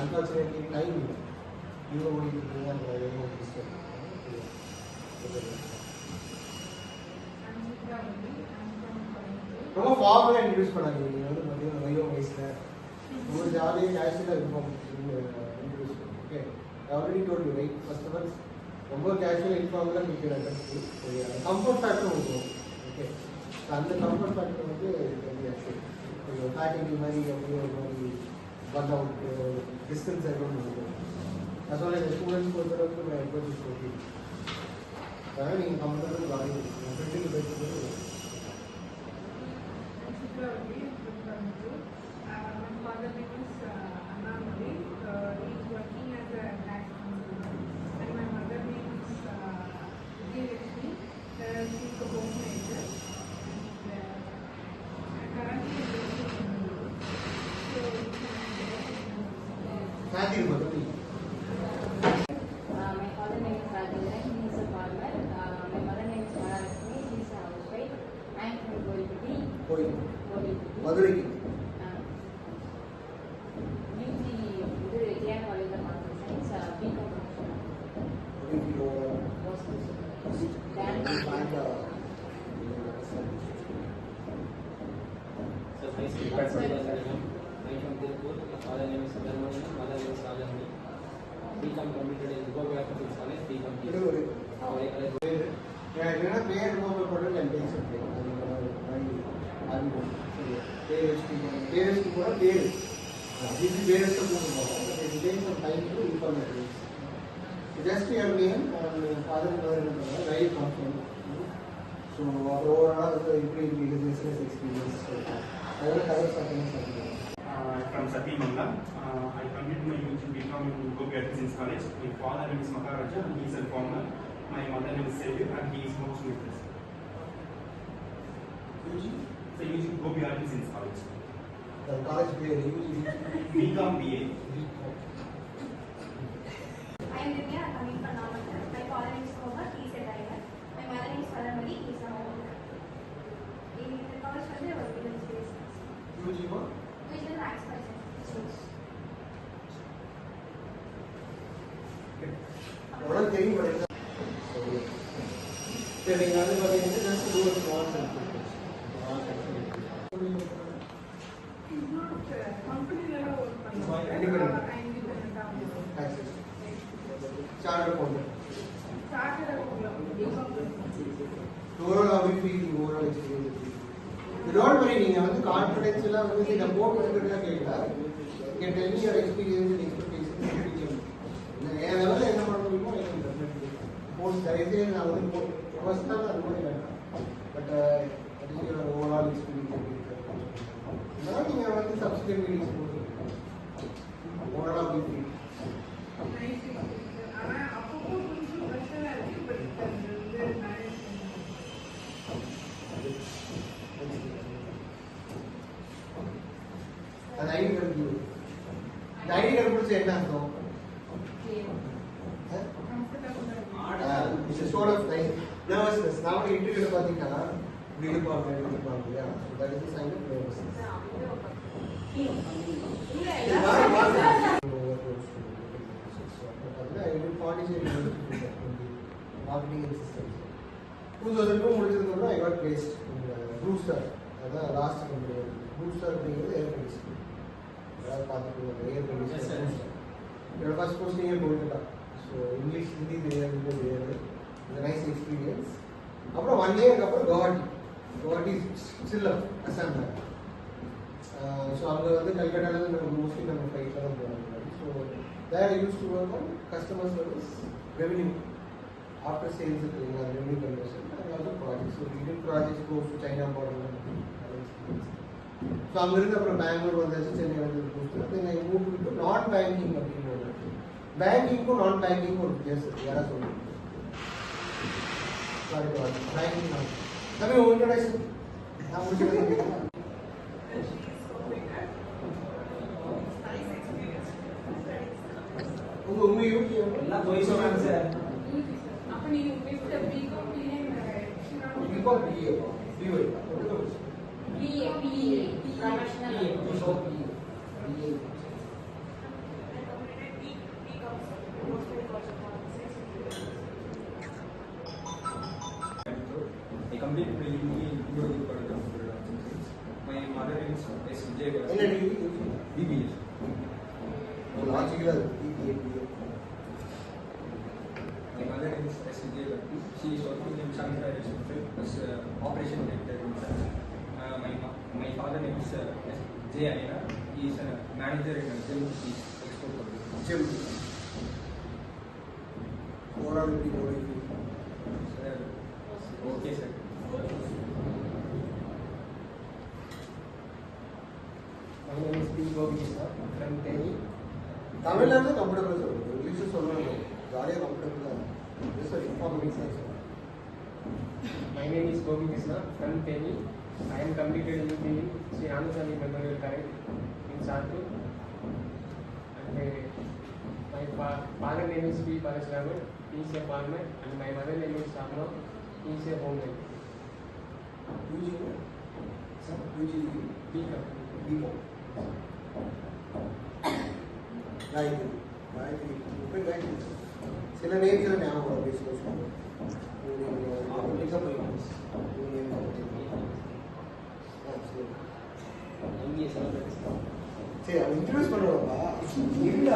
Unfortunately time இல்லை. இவ்வளோ ஓடிட்டு இருக்கீங்க அந்த ரொம்ப ஃபார்மலாக இன்ட்ரடியூஸ் பண்ணாங்க. நீங்கள் வந்து பார்த்தீங்கன்னா ரையோ வயசில் ரொம்ப ஜாலியாக கேஷுவலாக இருக்கும் இன்ட்ரடியூஸ் பண்ணுங்க. Okay, already told you right. First of all ரொம்ப கேஷுவலாக இன்ஃபார்மலாக நிற்கிற கம்ஃபர்ட் ஃபேக்டர் இருக்கும். ஓகே, அந்த கம்ஃபர்ட் ஃபேக்டர் வந்து பேக்கிங் மாதிரி அப்படியே ஒரு மாதிரி ஒன் அவுட் டிஸ்டன்ஸ் ஆகிடும் நினைக்கிறேன். அதனால எங்கள் ஸ்டூடெண்ட்ஸ் பொறுத்தளவுக்கு நான் எக்ஸ்போர்ட் சொல்லி அதனால் நீங்கள் கம்ஃபர்டபுள் வாங்கி ஃப்ரெண்டுக்கு பேசுகிறது. மதுரைக்கு பேர் பேரஸ்க்கு கூட பேர் இது பேரஸ்ட்டை கூப்பிடுவோம். Takes some time to informative. Just your name and father mother right confirm. So ஓவராலாக வந்து எப்படி இருக்குது பிஸ்னஸ் எக்ஸ்பீரியன்ஸ் அதெல்லாம் கவர் பண்ணுங்க. From Satimangala, I completed my UG BCom in Gopi Artisans College. My father name is Maharaja and he is a farmer. My mother name is Sevi and he is working with us. UG? So UG Gopi Artisans College. The college where UG? BCom BA. I am Divya, I am coming from Namakkal. My father name is Kumar, he is a driver. My mother name is Paramali, he is a homeowner. In the college, I was given space. UG what? Which is max percent. அவ்வளோ தெரியும் படிக்க. சரி, நீங்கள் வந்து பார்த்தீங்கன்னா just do ஒரு small charter போட்டு overall feeling overall experience. Don't worry, நீங்கள் வந்து கான்ஃபிடென்ஷியலாக வந்து இதை போட்டுக்கிறதா கேட்கல. இங்கே tell your experience and expectation. என் லெவலில் என்ன பண்ண முடியுமோ போஸ்ட் தயவுசெய்து நான் வந்து ஃபர்ஸ்ட் தான் அது கூட வேண்டாம். பட் ஓவரால் எக்ஸ்பீரியன்ஸ் எப்படி இருக்கு அதனால் நீங்கள் வந்து சப்ஸ்கிரைப் மீட்டிங்ஸ் போட்டு ஓவரால் அப்படி அந்த ஐடி கார்டு இந்த ஐடி கார்டு பிடிச்ச என்ன அர்த்தம்? It's a sort of like nervousness. Now the interview பார்த்தீங்கன்னா விழுப்பாங்க இல்லையா? That is a sign of nervousness. Marketing and systems. 2002 முடிச்சதுக்கப்புறம் I got placed in Brewster. அதான் லாஸ்ட் கம்பெனி. Brewster அப்படிங்கிறது ஏர் கண்டிஷன். அதாவது பார்த்துட்டு ஏர் கண்டிஷன். என்னோட ஃபர்ஸ்ட் போஸ்டிங்கே போயிட்டு so English Hindi தெரியாது தெரியாது. இது நைஸ் எக்ஸ்பீரியன்ஸ். அப்புறம் 1 இயருக்கு அப்புறம் குவாஹாட்டி சில்லம் அசாம். ஸோ அங்கே வந்து கல்கட்டாவில் நம்ம மோஸ்ட்லி நம்ம ஃப்ளைட்டில் தான் போகிறாங்க. So there use to work on customer service, revenue, after sales இருக்குங்களா, ரெவென்யூ கன்வர்ஷன், அதனால ப்ராஜெக்ட்ஸ். ஸோ இது projects goes to China border. So அங்கேருந்து அப்புறம் பெங்களூர் வந்தாச்சு, சென்னை வந்து then I move to non banking அப்படின்னு ஒரு பேங்கிங்க்கும் நான் பேங்கிங்க்கும் ஒரு வித்தியாசம் இருக்குது. யாராவது சொல்லுங்கள். சாரி பேங்கிங் நான் தம்பி உங்கள் இன்ட்ரோடக்ஷன் நான் முடிச்சுக்கிறேன். உங்க யூடியூப் எல்லாம் போய் சொன்னாங்க சார். அப்ப நீங்க with BCom BA BCom BA BA BA professional BA mother name is S. Vijay என்ன Gaurav. Degree BBA. லாஜிக்கலாக BBA My mother name is S. Vijay Gaurav. She is working in Chandra Institute as operation director. My father name is S. J. Aina. He is a manager in a film export company. Gym overall எப்படி போடுறீங்க Sir, okay sir. My name is P. Govinda from Delhi. தமிழ்ல இருந்து comfortable சொல்லுங்க English சொல்லணும் ஜாலியாக கம்ஃபர்டபுளாக sir informative sir My name is Govinda from Delhi. I am completed UP in Sri Ramaswamy Memorial College in Sattur. And my father name is P. Parasharaman. He is a farmer. And my mother name is Shamla. He is a homemaker. UG sir UG B.Com. B Com Gayathri Gayathri இப்போ காயத்ரி சில நேம்ஸில் ஞாபகம் அப்படியே சொல்லுவாங்க சரி அவன் introduce பண்ணுவாப்பா இல்லை